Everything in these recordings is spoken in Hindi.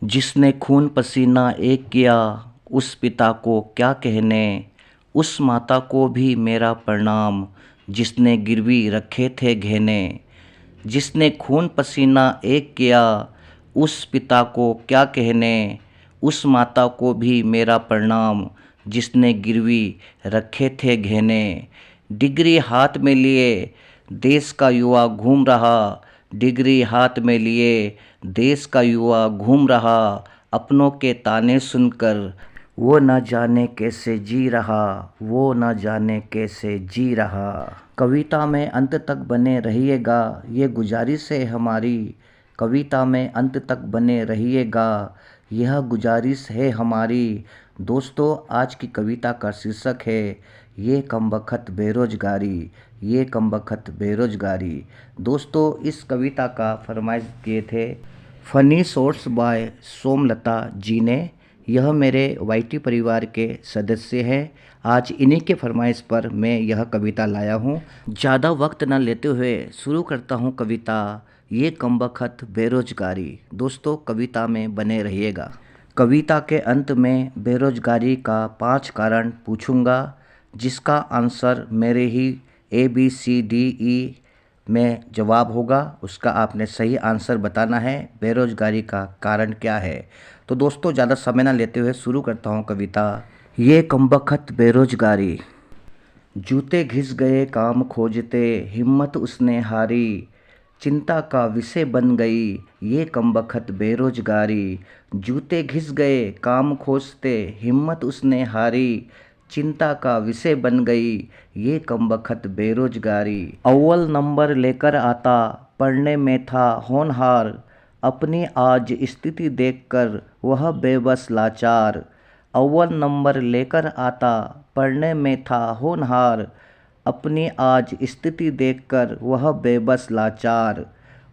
जिसने खून पसीना एक किया, उस पिता को क्या कहने। उस माता को भी मेरा प्रणाम, जिसने गिरवी रखे थे गहने। जिसने खून पसीना एक किया, उस पिता को क्या कहने। उस माता को भी मेरा प्रणाम, जिसने गिरवी रखे थे गहने। डिग्री हाथ में लिए देश का युवा घूम रहा। डिग्री हाथ में लिए देश का युवा घूम रहा। अपनों के ताने सुनकर वो न जाने कैसे जी रहा। वो न जाने कैसे जी रहा। कविता में अंत तक बने रहिएगा, ये गुजारिश है हमारी। कविता में अंत तक बने रहिएगा, यह गुजारिश है हमारी। दोस्तों, आज की कविता का शीर्षक है ये कमबख्त बेरोजगारी। ये कमबख्त बेरोजगारी। दोस्तों, इस कविता का फरमाइश किए थे फनी शॉर्ट्स बाय सोमलता जी ने। यह मेरे वाईटी परिवार के सदस्य हैं। आज इन्हीं के फरमाइश पर मैं यह कविता लाया हूँ। ज़्यादा वक्त न लेते हुए शुरू करता हूँ कविता, ये कमबख्त बेरोजगारी। दोस्तों, कविता में बने रहिएगा। कविता के अंत में बेरोजगारी का 5 कारण पूछूंगा, जिसका आंसर मेरे ही ABCDE में जवाब होगा। उसका आपने सही आंसर बताना है, बेरोजगारी का कारण क्या है। तो दोस्तों, ज़्यादा समय ना लेते हुए शुरू करता हूँ कविता। ये कमबख्त बेरोजगारी। जूते घिस गए काम खोजते, हिम्मत उसने हारी। चिंता का विषय बन गई ये कमबख्त बेरोजगारी। जूते घिस गए काम खोजते, हिम्मत उसने हारी। चिंता का विषय बन गई ये कमबख्त बेरोजगारी। अव्वल नंबर लेकर आता, पढ़ने में था होनहार। अपनी आज स्थिति देखकर वह बेबस लाचार। अव्वल नंबर लेकर आता, पढ़ने में था होनहार। अपनी आज स्थिति देखकर वह बेबस लाचार।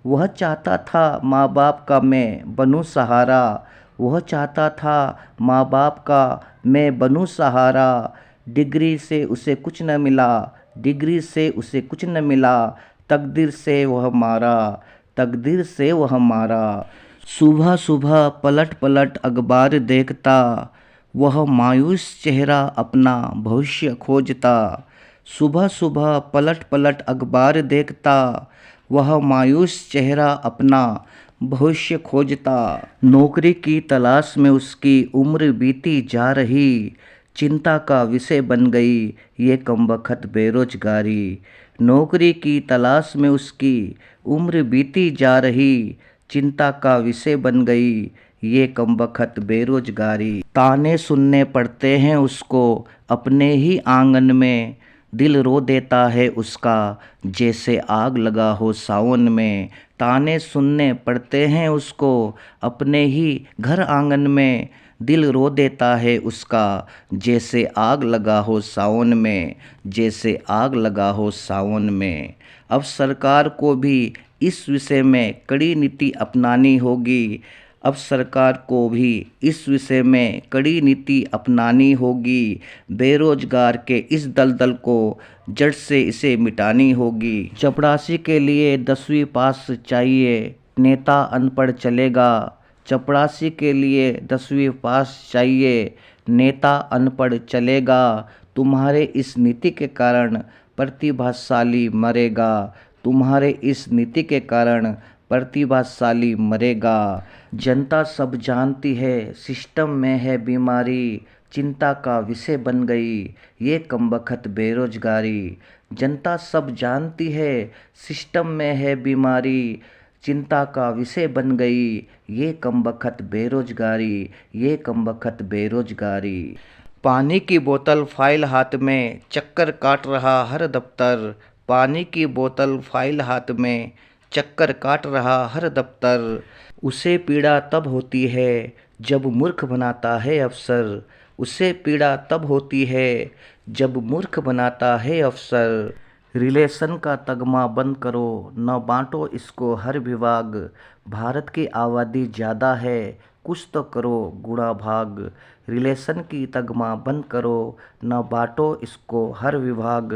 वह चाहता था माँ बाप का मैं बनूं सहारा। वह चाहता था माँ बाप का मैं बनूं सहारा। डिग्री से उसे कुछ न मिला, डिग्री से उसे कुछ न मिला। तकदीर से वह मारा, तकदीर से वह मारा। सुबह सुबह पलट पलट अखबार देखता, वह मायूस चेहरा अपना भविष्य खोजता। सुबह सुबह पलट पलट अखबार देखता, वह मायूस चेहरा अपना भविष्य खोजता। नौकरी की तलाश में उसकी उम्र बीती जा रही। चिंता का विषय बन गई ये कमबख्त बेरोजगारी। नौकरी की तलाश में उसकी उम्र बीती जा रही। चिंता का विषय बन गई ये कमबख्त बेरोजगारी। ताने सुनने पड़ते हैं उसको अपने ही आंगन में। दिल रो देता है उसका जैसे आग लगा हो सावन में। ताने सुनने पड़ते हैं उसको अपने ही घर आंगन में। दिल रो देता है उसका जैसे आग लगा हो सावन में। जैसे आग लगा हो सावन में। अब सरकार को भी इस विषय में कड़ी नीति अपनानी होगी। अब सरकार को भी इस विषय में कड़ी नीति अपनानी होगी। बेरोजगार के इस दलदल को जड़ से इसे मिटानी होगी। चपरासी के लिए 10वीं पास चाहिए, नेता अनपढ़ चलेगा। चपरासी के लिए 10वीं पास चाहिए, नेता अनपढ़ चलेगा। तुम्हारे इस नीति के कारण प्रतिभाशाली मरेगा। तुम्हारे इस नीति के कारण प्रतिभाशाली मरेगा। जनता सब जानती है सिस्टम में है बीमारी। चिंता का विषय बन गई ये कमबख्त बेरोजगारी। जनता सब जानती है सिस्टम में है बीमारी। चिंता का विषय बन गई ये कमबख्त बेरोजगारी। ये कमबख्त बेरोजगारी। पानी की बोतल फाइल हाथ में, चक्कर काट रहा हर दफ्तर। पानी की बोतल फाइल हाथ में, चक्कर काट रहा हर दफ्तर। उसे पीड़ा तब होती है जब मूर्ख बनाता है अफसर। उसे पीड़ा तब होती है जब मूर्ख बनाता है अफसर। रिलेशन का तगमा बंद करो, न बांटो इसको हर विभाग। भारत की आबादी ज़्यादा है, कुछ तो करो गुणा भाग। रिलेशन की तगमा बंद करो, न बांटो इसको हर विभाग।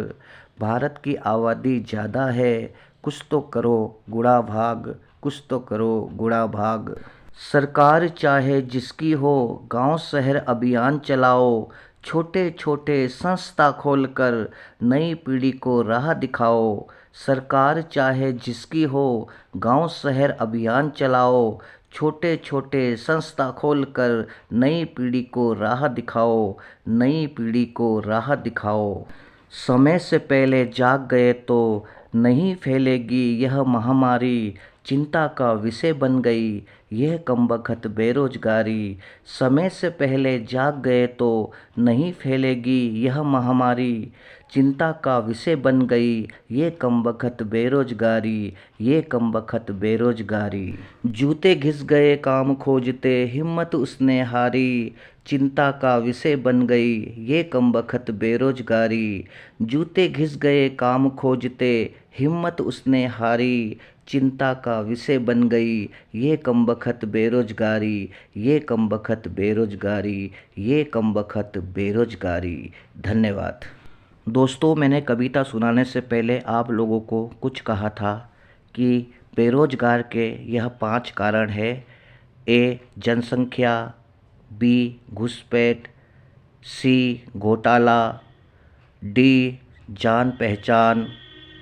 भारत की आबादी ज़्यादा है, कुछ तो करो गुणा भाग। कुछ तो करो गुणा भाग। सरकार चाहे जिसकी हो, गांव शहर अभियान चलाओ, छोटे छोटे संस्था खोलकर नई पीढ़ी को राह दिखाओ। सरकार चाहे जिसकी हो, गांव शहर अभियान चलाओ, छोटे छोटे संस्था खोलकर नई पीढ़ी को राह दिखाओ, नई पीढ़ी को राह दिखाओ। समय से पहले जाग गए तो नहीं फैलेगी यह महामारी, चिंता का विषय बन गई यह कमबख्त बेरोजगारी। समय से पहले जाग गए तो नहीं फैलेगी यह महामारी, चिंता का विषय बन गई ये कमबख्त बेरोजगारी, ये कमबख्त बेरोजगारी। जूते घिस गए काम खोजते हिम्मत उसने हारी, चिंता का विषय बन गई ये कमबख्त बेरोजगारी। जूते घिस गए काम खोजते हिम्मत उसने हारी, चिंता का विषय बन गई ये कमबख्त बेरोजगारी, ये कमबख्त बेरोजगारी, ये कमबख्त बेरोजगारी। धन्यवाद। दोस्तों, मैंने कविता सुनाने से पहले आप लोगों को कुछ कहा था कि बेरोजगार के यह 5 कारण है। ए जनसंख्या, बी घुसपैठ, सी घोटाला, डी जान पहचान,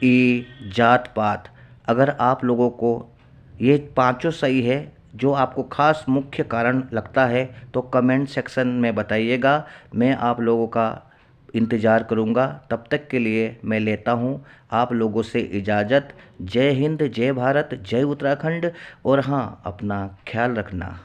ई जात पात। अगर आप लोगों को ये पांचों सही है, जो आपको खास मुख्य कारण लगता है, तो कमेंट सेक्शन में बताइएगा। मैं आप लोगों का इंतज़ार करूंगा। तब तक के लिए मैं लेता हूं आप लोगों से इजाज़त। जय हिंद, जय भारत, जय उत्तराखंड। और हाँ, अपना ख्याल रखना।